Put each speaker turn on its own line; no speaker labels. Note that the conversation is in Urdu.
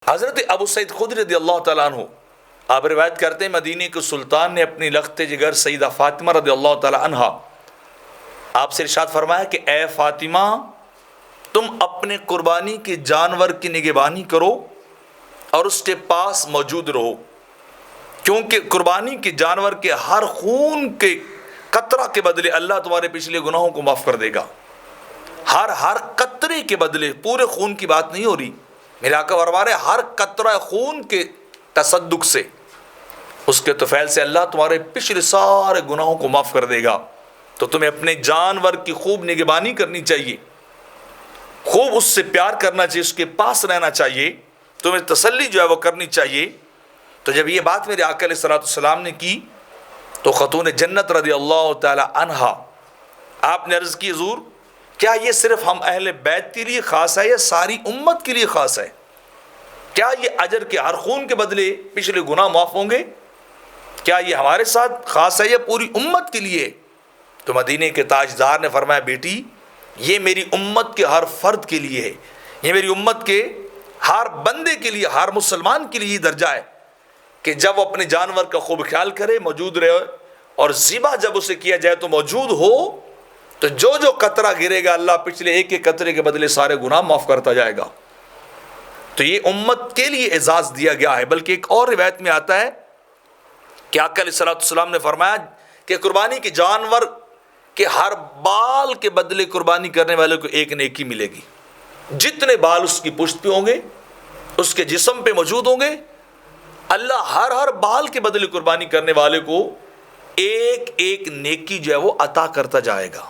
حضرت ابو سعید خدری رضی اللہ تعالیٰ عنہ آپ روایت کرتے ہیں مدینے کے سلطان نے اپنی لخت جگر سیدہ فاطمہ رضی اللہ تعالیٰ عنہ آپ سے ارشاد فرمایا کہ اے فاطمہ تم اپنے قربانی کے جانور کی نگہبانی کرو اور اس کے پاس موجود رہو، کیونکہ قربانی کے جانور کے ہر خون کے قطرہ کے بدلے اللہ تمہارے پچھلے گناہوں کو معاف کر دے گا۔ ہر قطرے کے بدلے، پورے خون کی بات نہیں ہو رہی، میرے آقا فرما رہے ہر قطرہ خون کے تصدق سے، اس کے طفیل سے اللہ تمہارے پچھلے سارے گناہوں کو معاف کر دے گا۔ تو تمہیں اپنے جانور کی خوب نگہبانی کرنی چاہیے، خوب اس سے پیار کرنا چاہیے، اس کے پاس رہنا چاہیے، تمہیں تسلی جو ہے وہ کرنی چاہیے۔ تو جب یہ بات میرے آقا علیہ الصلوۃ والسلام نے کی تو خاتون جنت رضی اللہ تعالی عنہا آپ نے عرض کی حضور کیا یہ صرف ہم اہل بیت کے لیے خاص ہے یا ساری امت کے لیے خاص ہے؟ کیا یہ اجر کے ہر خون کے بدلے پچھلے گناہ معاف ہوں گے؟ کیا یہ ہمارے ساتھ خاص ہے یا پوری امت کے لیے؟ تو مدینے کے تاجدار نے فرمایا بیٹی یہ میری امت کے ہر فرد کے لیے ہے، یہ میری امت کے ہر بندے کے لیے، ہر مسلمان کے لیے درجہ ہے کہ جب وہ اپنے جانور کا خوب خیال کرے، موجود رہے، اور ذبح جب اسے کیا جائے تو موجود ہو، تو جو جو قطرہ گرے گا اللہ پچھلے ایک ایک قطرے کے بدلے سارے گناہ معاف کرتا جائے گا۔ تو یہ امت کے لیے اعزاز دیا گیا ہے۔ بلکہ ایک اور روایت میں آتا ہے کہ آقا علیہ الصلوۃ والسلام نے فرمایا کہ قربانی کے جانور کے ہر بال کے بدلے قربانی کرنے والے کو ایک نیکی ملے گی، جتنے بال اس کی پشت پہ ہوں گے، اس کے جسم پہ موجود ہوں گے، اللہ ہر بال کے بدلے قربانی کرنے والے کو ایک ایک نیکی جو ہے وہ عطا کرتا جائے گا۔